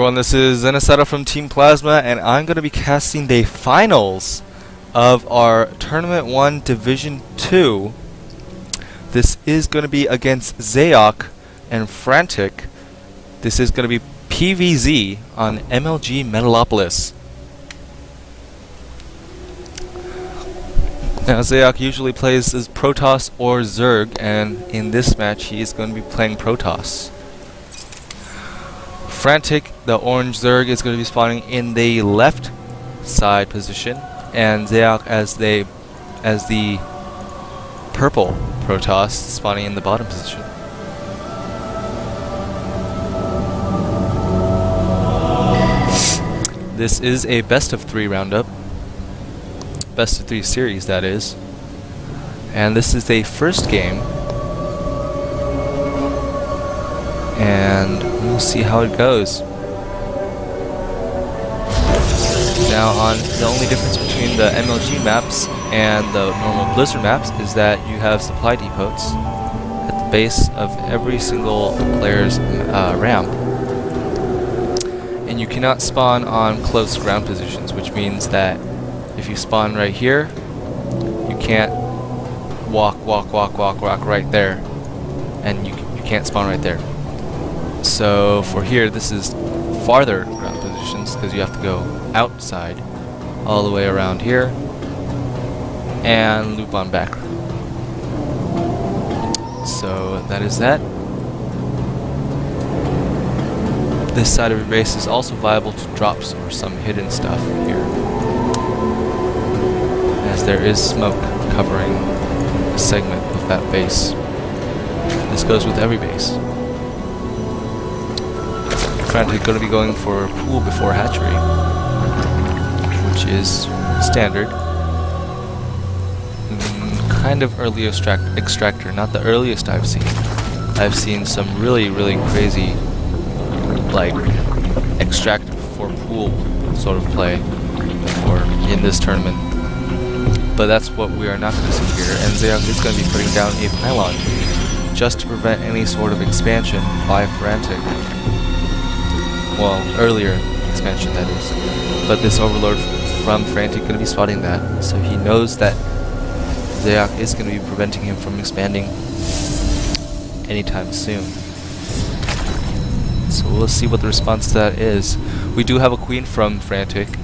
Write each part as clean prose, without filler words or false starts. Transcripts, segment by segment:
everyone, this is Xenocidel from Team Plasma, and I'm going to be casting the finals of our Tournament 1 Division 2. This is going to be against Xaoc and FrantiK. This is going to be PVZ on MLG Metalopolis. Now Xaoc usually plays as Protoss or Zerg, and in this match he is going to be playing Protoss. FrantiK, the orange Zerg, is going to be spawning in the left side position, and Xaoc as the purple Protoss spawning in the bottom position. This is a best of 3 roundup. Best of 3 series, that is. And this is the first game. And we'll see how it goes. Now, the only difference between the MLG maps and the normal Blizzard maps is that you have supply depots at the base of every single player's ramp. And you cannot spawn on close ground positions, which means that if you spawn right here, you can't walk right there, and you can't spawn right there. So for here, this is farther ground positions because you have to go outside all the way around here and loop on back. So that is that. This side of your base is also viable to drops or some hidden stuff here, as there is smoke covering a segment of that base. This goes with every base. FrantiK going to be going for pool before hatchery, which is standard. Kind of early extractor, not the earliest I've seen. I've seen some really crazy, like, extract before pool sort of play before in this tournament. But that's what we are not going to see here, and Xaoc is going to be putting down a pylon just to prevent any sort of expansion by FrantiK. Well, earlier expansion, that is. But this overload from FrantiK going to be spotting that, so he knows that Xaoc is going to be preventing him from expanding anytime soon. So we'll see what the response to that is. We do have a queen from FrantiK.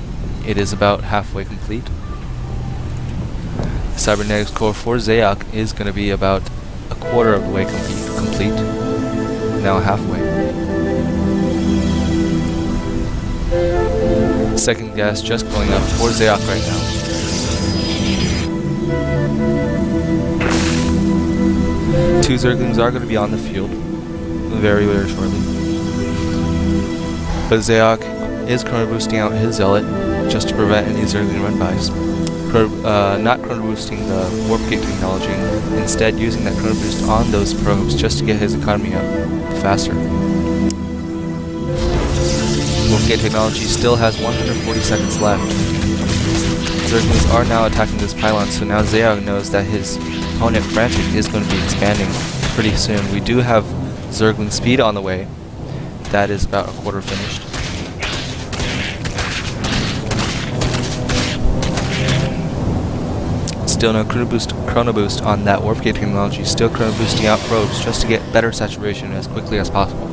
It is about halfway complete. The cybernetics core for Xaoc is going to be about a quarter of the way complete. Now halfway. Second gas just going up for Xaoc right now. Two Zerglings are going to be on the field very shortly. But Xaoc is chrono boosting out his zealot just to prevent any Zergling run-bys. Not chrono boosting the warp gate technology, instead using that chrono boost on those probes just to get his economy up faster. Warp gate technology still has 140 seconds left. Zerglings are now attacking this pylon, so now Xaoc knows that his opponent FrantiK is going to be expanding pretty soon. We do have Zergling speed on the way. That is about a quarter finished. Still no chrono boost on that warp gate technology. Still chrono boosting out probes just to get better saturation as quickly as possible.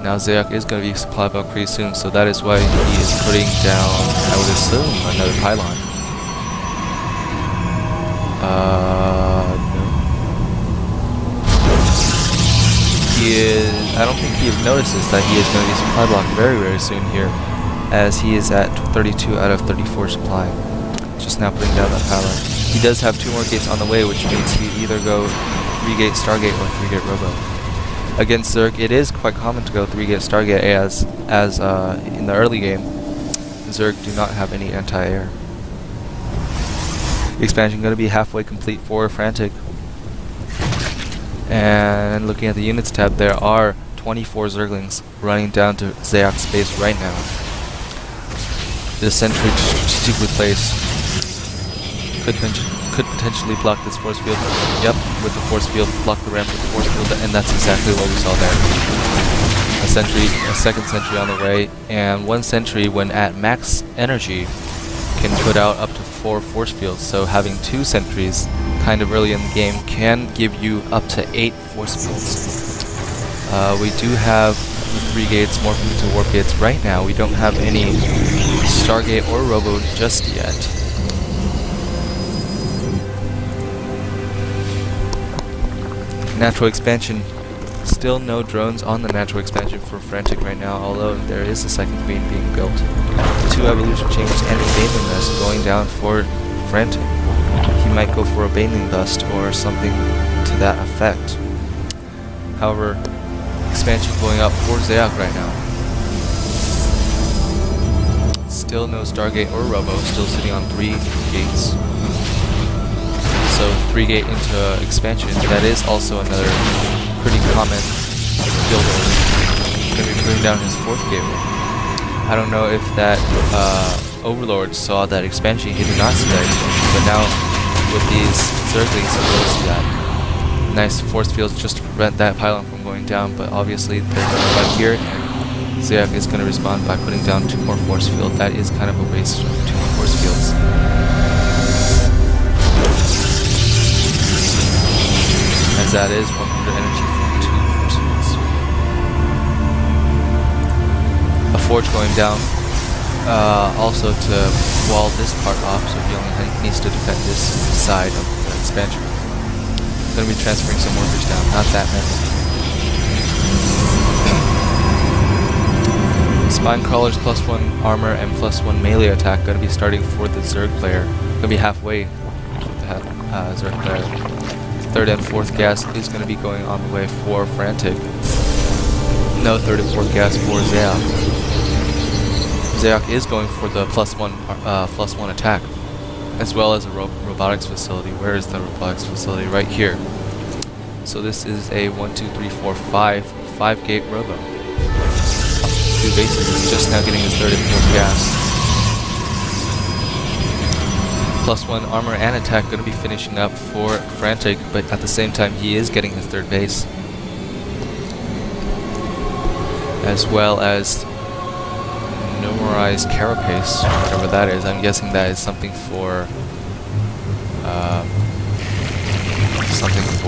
Now Xaoc is going to be supply bulk pretty soon, so that is why he is putting down, I would assume, another pylon. No. I don't think he notices that he is going to be supply blocked very soon here, as he is at 32 out of 34 supply. Just now putting down that pylon. He does have 2 more gates on the way, which means he either go 3-gate Stargate or 3-gate Robo. Against Zerg, it is quite common to go 3-gate Stargate, as in the early game, Zerg do not have any anti-air. Expansion going to be halfway complete for FrantiK. And looking at the units tab, there are 24 Zerglings running down to Xaoc's base right now. This sentry strategically placed could potentially block this force field. Yep, with the force field, block the ramp with the force field, and that's exactly what we saw there. A a second sentry on the way, and one sentry when at max energy can put out up to 4 force fields. So having 2 sentries kind of early in the game can give you up to 8 force fields. We do have the 3 gates morphing into warp gates right now. We don't have any Stargate or Robo just yet. Natural expansion. Still no drones on the natural expansion for FrantiK right now, although there is a second queen being built. 2 evolution chambers and a baneling nest going down for FrantiK. He might go for a baneling dust or something to that effect. However, expansion going up for Xaoc right now. Still no Stargate or Robo, still sitting on 3 gates. So 3 gate into expansion, that is also another pretty common builder. Going to be putting down his 4th gate. I don't know if that Overlord saw that expansion, he did not see that expansion, but now with these Zerglings he will see that. Nice force fields just to prevent that pylon from going down, but obviously they're going to fight here, and Xaoc is going to respond by putting down 2 more force fields. That is kind of a waste of 2 more force fields. As that is 100 energy from 2 force fields. A forge going down, also to wall this part off, so he only needs to defend this side of the expansion. Going to be transferring some workers down, not that many. Spine crawlers +1 armor and +1 melee attack going to be starting for the Zerg player. Going to be halfway with the Zerg player. 3rd and 4th gas is going to be going on the way for FrantiK. No 3rd and 4th gas for Xaoc. Xaoc is going for the +1 attack, as well as a robotics facility. Where is the robotics facility? Right here. So this is a 1, 2, 3, 4, 5 gate robo. 2 bases. He's just now getting his 3rd and 4th gas. +1 armor and attack going to be finishing up for FrantiK, but at the same time he is getting his 3rd base, as well as numerized carapace, whatever that is. I'm guessing that is something for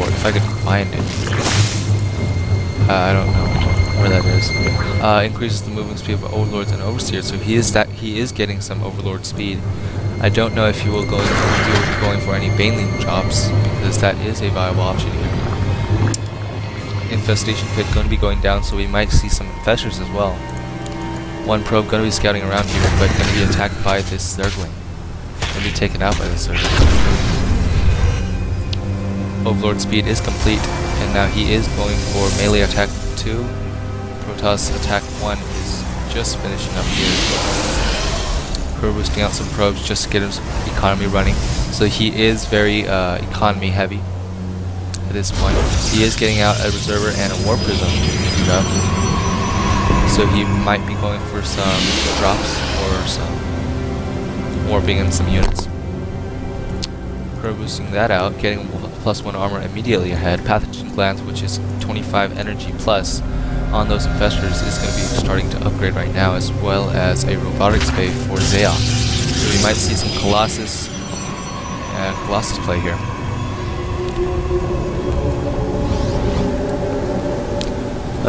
if I could find it. I don't know where that is. Increases the movement speed of overlords and overseers, so he is getting some overlord speed. I don't know if he will be going for any baneling jobs, because that is a viable option here. Infestation pit going to be going down, so we might see some infestors as well. 1 probe going to be scouting around here, but going to be attacked by this Zergling. Going to be taken out by this Zergling. Overlord speed is complete, and now he is going for melee attack 2. Protoss attack 1 is just finishing up here. We're boosting out some probes just to get his economy running. So he is very economy heavy at this point. He is getting out a reserver and a war prism. So he might be going for some drops or some warping in some units. We're boosting that out, getting +1 armor immediately ahead. Pathogen glands, which is 25 energy plus on those infestors, is going to be starting to upgrade right now, as well as a robotics bay for Xaoc. So we might see some Colossus play here.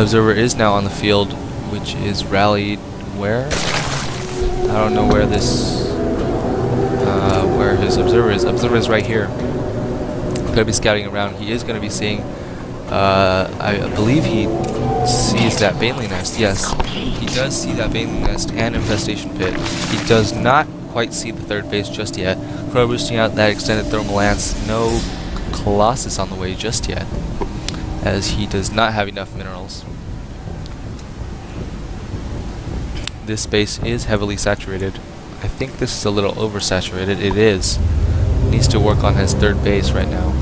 Observer is now on the field, which is rallied where? I don't know where this where his observer is. Observer is right here. Going to be scouting around. He is going to be seeing I believe he sees that baneling nest. Yes, he does see that baneling nest and infestation pit. He does not quite see the 3rd base just yet. Crow boosting out that extended thermal lance. No Colossus on the way just yet, as he does not have enough minerals. This base is heavily saturated. I think this is a little oversaturated. It is. Needs to work on his 3rd base right now.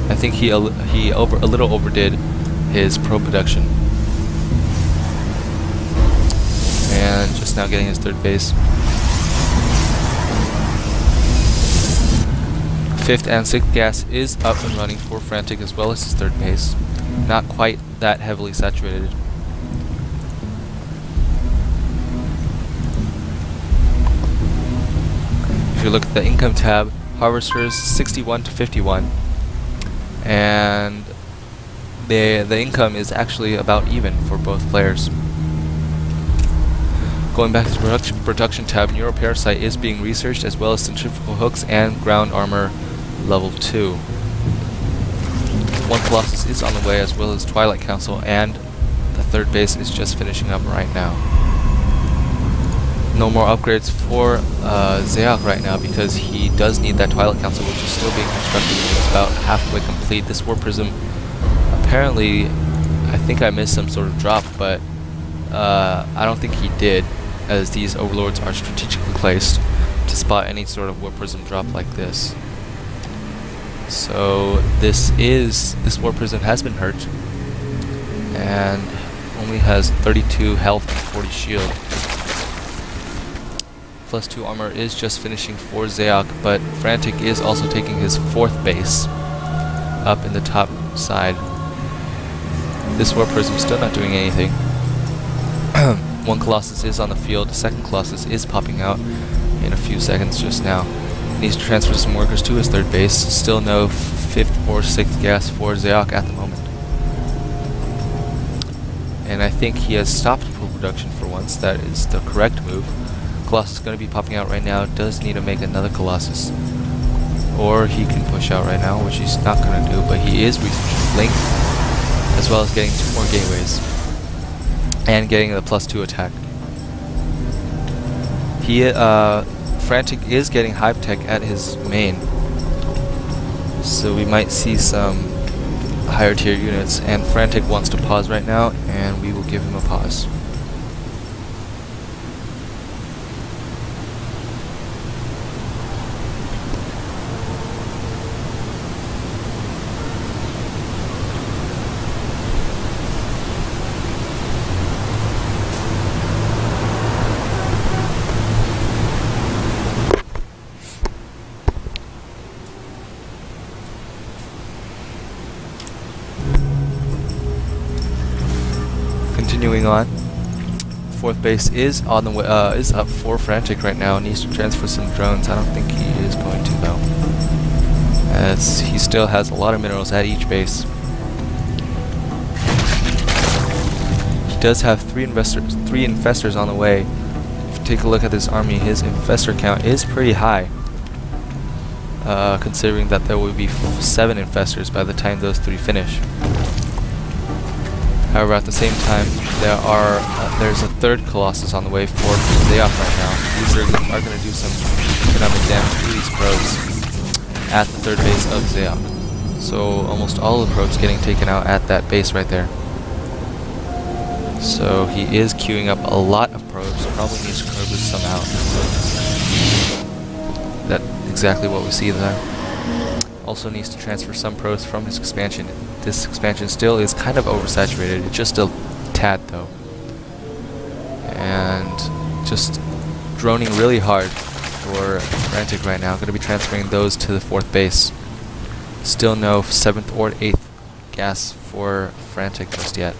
I think he a little overdid his probe production. And just now getting his 3rd base. 5th and 6th gas is up and running for FrantiK, as well as his 3rd base. Not quite that heavily saturated. if you look at the income tab, harvesters 61 to 51, and the income is actually about even for both players. Going back to the production tab, Neuroparasite is being researched, as well as centrifugal hooks and ground armor level 2. One Colossus is on the way, as well as Twilight Council, and the third base is just finishing up right now. No more upgrades for Xaoc right now, because he does need that Twilight Council, which is still being constructed. It's about halfway complete. This War Prism, apparently, I think I missed some sort of drop, but I don't think he did, as these overlords are strategically placed to spot any sort of War Prism drop like this. So this War Prism has been hurt and only has 32 health and 40 shield. +2 armor is just finishing for Xaoc, but FrantiK is also taking his 4th base up in the top side. This War Prism still not doing anything. One Colossus is on the field, the second Colossus is popping out in a few seconds just now. Needs to transfer some workers to his 3rd base. Still no 5th or 6th gas for Xaoc at the moment. And I think he has stopped pool production for once. That is the correct move. Colossus is going to be popping out right now. Does need to make another Colossus. Or he can push out right now, which he's not going to do, but he is researching Blink, as well as getting 2 more gateways. And getting the +2 attack. FrantiK is getting Hive Tech at his main, so we might see some higher tier units, and FrantiK wants to pause right now, and we will give him a pause. Continuing on, 4th base is on the way, is up for FrantiK right now. Needs to transfer some drones. I don't think he is going to though, as he still has a lot of minerals at each base. He does have 3 infestors on the way. If you take a look at this army, his infestor count is pretty high, considering that there will be 7 infestors by the time those 3 finish. However, at the same time, there's a 3rd Colossus on the way for Xaoc right now. These are going to do some economic damage to these probes at the 3rd base of Xaoc. So almost all of the probes getting taken out at that base right there. So he is queuing up a lot of probes. Probably needs to curb this some out. That's exactly what we see there. Also needs to transfer some probes from his expansion. This expansion still is kind of oversaturated. It's just a tad though. And just droning really hard for FrantiK right now. Going to be transferring those to the 4th base. Still no 7th or 8th gas for FrantiK just yet.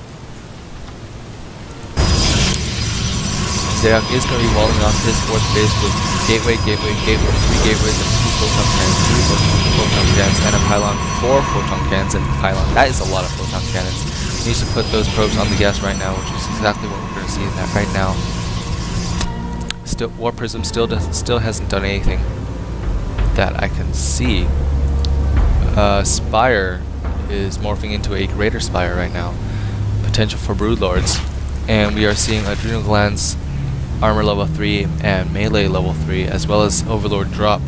Xaoc is going to be walling off his 4th base with gateway, 3 gateways, and 2 photon cannons, 3 photon cannons, and a pylon, 4 photon cannons, and a pylon. That is a lot of photon cannons. He needs to put those probes on the gas right now, which is exactly what we're going to see in that right now. War Prism still hasn't done anything that I can see. Spire is morphing into a Greater Spire right now. Potential for Broodlords. And we are seeing Adrenal Glands, Armor level 3, and Melee level 3, as well as Overlord drop,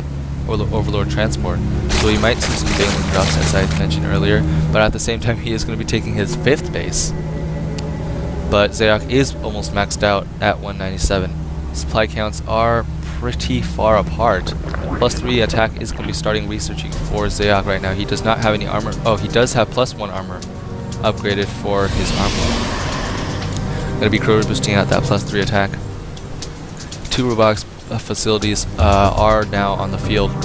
or Overlord transport. So we might see some Baneling drops, as I mentioned earlier, but at the same time he is going to be taking his 5th base. But Xaoc is almost maxed out at 197. Supply counts are pretty far apart. +3 attack is going to be starting researching for Xaoc right now. He does not have any armor. Oh, he does have +1 armor upgraded for his armor. Going to be crew boosting out that +3 attack. 2 robotics facilities are now on the field, but